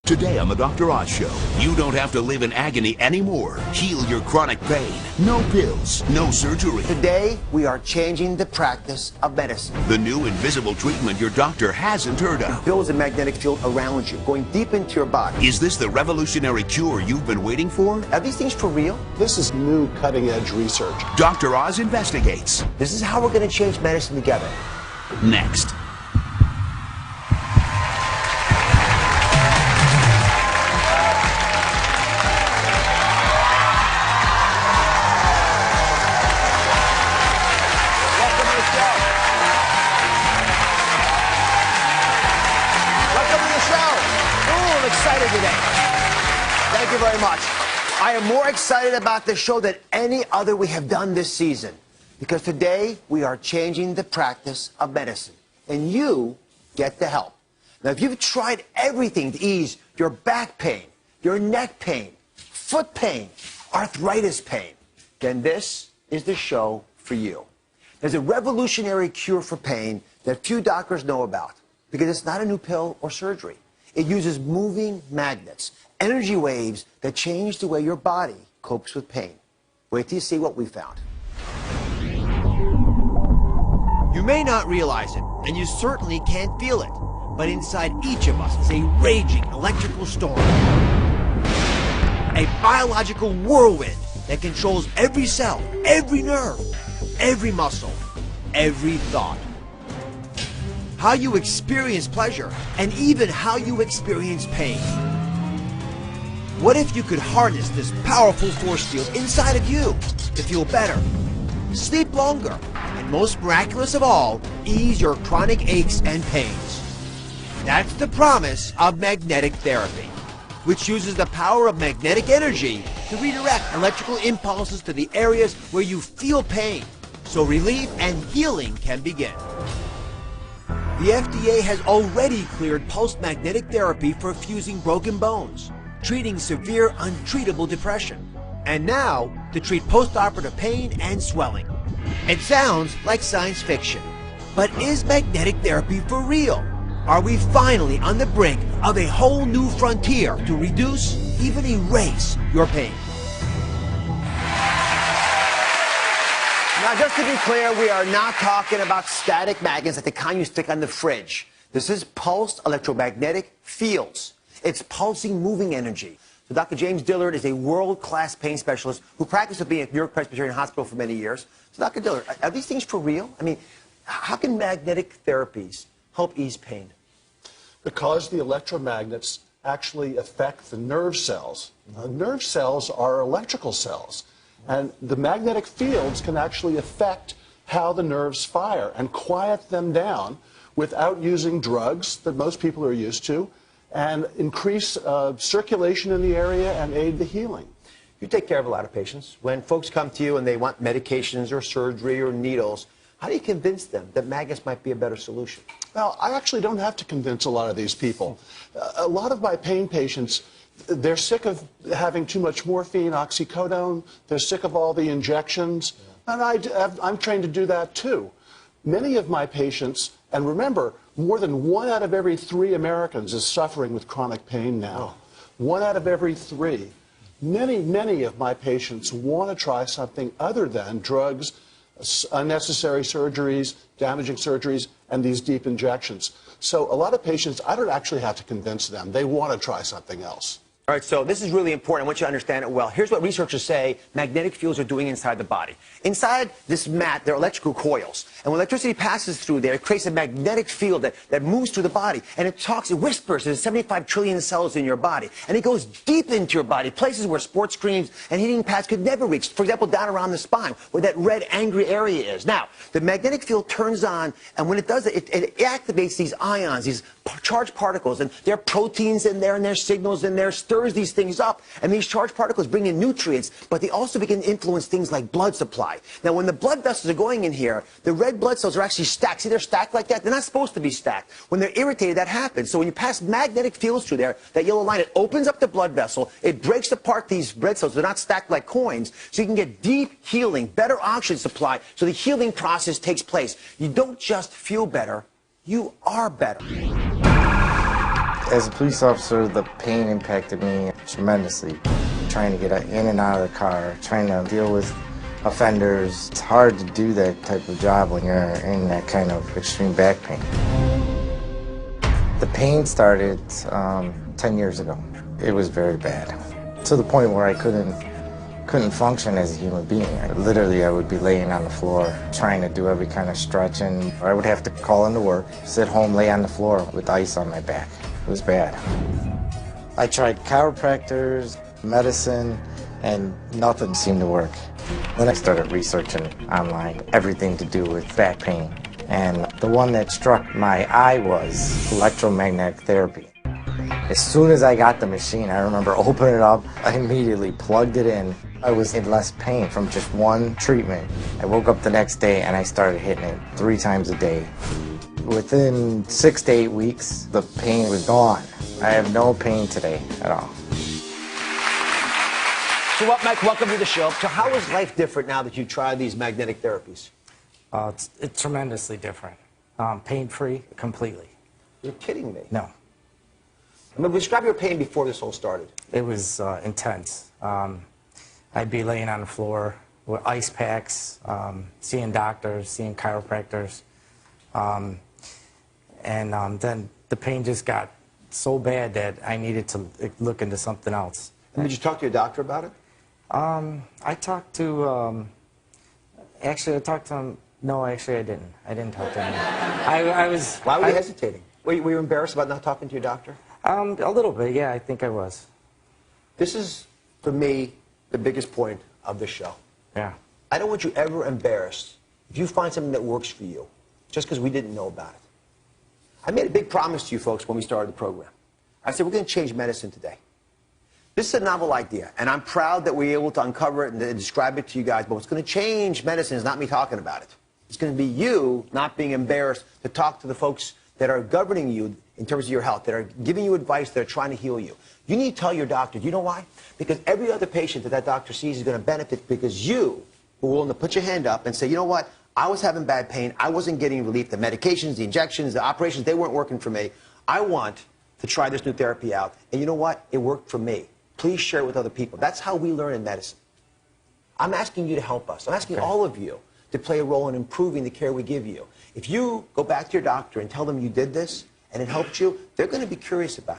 Today on the Dr. Oz Show, you don't have to live in agony anymore. Heal your chronic pain. No pills, no surgery. Today, we are changing the practice of medicine. The new invisible treatment your doctor hasn't heard of. It builds a magnetic field around you, going deep into your body. Is this the revolutionary cure you've been waiting for? Are these things for real? This is new cutting-edge research. Dr. Oz investigates. This is how we're going to change medicine together. Next. Thank you very much. I am more excited about this show than any other we have done this season, because today we are changing the practice of medicine, and you get the help. Now, if you've tried everything to ease your back pain, your neck pain, foot pain, arthritis pain, then this is the show for you. There's a revolutionary cure for pain that few doctors know about, because it's not a new pill or surgery. It uses moving magnets, energy waves that change the way your body copes with pain. Wait till you see what we found. You may not realize it, and you certainly can't feel it, but inside each of us is a raging electrical storm. A biological whirlwind that controls every cell, every nerve, every muscle, every thought. How you experience pleasure, and even how you experience pain. What if you could harness this powerful force field inside of you to feel better, sleep longer, and most miraculous of all, ease your chronic aches and pains? That's the promise of magnetic therapy, which uses the power of magnetic energy to redirect electrical impulses to the areas where you feel pain, so relief and healing can begin. The FDA has already cleared pulsed magnetic therapy for fusing broken bones, treating severe untreatable depression, and now to treat post-operative pain and swelling. It sounds like science fiction, but is magnetic therapy for real? Are we finally on the brink of a whole new frontier to reduce, even erase, your pain? Now, just to be clear, we are not talking about static magnets like the kind you stick on the fridge. This is pulsed electromagnetic fields. It's pulsing, moving energy. So Dr. James Dillard is a world-class pain specialist who practiced with me at New York Presbyterian Hospital for many years. So Dr. Dillard, are these things for real? I mean, how can magnetic therapies help ease pain? Because the electromagnets actually affect the nerve cells. Nerve cells are electrical cells. And the magnetic fields can actually affect how the nerves fire and quiet them down without using drugs that most people are used to, and increase circulation in the area and aid the healing. You take care of a lot of patients. When folks come to you and they want medications or surgery or needles, how do you convince them that magnets might be a better solution? Well, I actually don't have to convince a lot of these people. A lot of my pain patients, they're sick of having too much morphine, oxycodone. They're sick of all the injections. And I'm trained to do that too. Many of my patients, and remember, more than 1 out of every 3 Americans is suffering with chronic pain now. 1 out of every 3. Many of my patients want to try something other than drugs, unnecessary surgeries, damaging surgeries, and these deep injections. So a lot of patients, I don't actually have to convince them. They want to try something else. All right, so this is really important. I want you to understand it well. Here's what researchers say magnetic fields are doing inside the body. Inside this mat, there are electrical coils. And when electricity passes through there, it creates a magnetic field that moves through the body. And it whispers. There's 75 trillion cells in your body. And it goes deep into your body, places where sports creams and heating pads could never reach. For example, down around the spine, where that red, angry area is. Now, the magnetic field turns on, and when it does it, it activates these ions, these charged particles. And there are proteins in there, and there's signals in there, stirs these things up, and these charged particles bring in nutrients, but they also begin to influence things like blood supply. Now, when the blood vessels are going in here, the red blood cells are actually stacked. See, they're stacked like that? They're not supposed to be stacked. When they're irritated, that happens. So when you pass magnetic fields through there, that yellow line, it opens up the blood vessel, it breaks apart these red cells. They're not stacked like coins, so you can get deep healing, better oxygen supply, so the healing process takes place. You don't just feel better, you are better. As a police officer, the pain impacted me tremendously. Trying to get in and out of the car, trying to deal with offenders. It's hard to do that type of job when you're in that kind of extreme back pain. The pain started 10 years ago. It was very bad, to the point where I couldn't function as a human being. Literally, I would be laying on the floor, trying to do every kind of stretching. I would have to call into work, sit home, lay on the floor with ice on my back. It was bad. I tried chiropractors, medicine, and nothing seemed to work. Then I started researching online, everything to do with back pain. And the one that struck my eye was electromagnetic therapy. As soon as I got the machine, I remember opening it up, I immediately plugged it in. I was in less pain from just one treatment. I woke up the next day and I started hitting it 3 times a day. Within 6 to 8 weeks, the pain was gone. I have no pain today at all. So, Mike, welcome to the show. So how is life different now that you've tried these magnetic therapies? It's tremendously different. Pain-free, completely. You're kidding me. No. I mean, describe your pain before this all started. It was intense. I'd be laying on the floor with ice packs, seeing doctors, seeing chiropractors. And then the pain just got so bad that I needed to look into something else. And did you talk to your doctor about it? I talked to, actually I talked to him, no, actually I didn't. I didn't talk to him. I was... Why were you hesitating? Were you embarrassed about not talking to your doctor? A little bit, yeah, I think I was. This is, for me, the biggest point of this show. Yeah. I don't want you ever embarrassed if you find something that works for you, just because we didn't know about it. I made a big promise to you folks when we started the program. I said, we're going to change medicine today. This is a novel idea, and I'm proud that we're able to uncover it and describe it to you guys, but what's going to change medicine is not me talking about it. It's going to be you not being embarrassed to talk to the folks that are governing you in terms of your health, that are giving you advice, that are trying to heal you. You need to tell your doctor. Do you know why? Because every other patient that doctor sees is going to benefit because you were willing to put your hand up and say, you know what? I was having bad pain. I wasn't getting relief. The medications, the injections, the operations, they weren't working for me. I want to try this new therapy out. And you know what? It worked for me. Please share it with other people. That's how we learn in medicine. I'm asking you to help us. I'm asking all of you to play a role in improving the care we give you. If you go back to your doctor and tell them you did this and it helped you, they're going to be curious about it.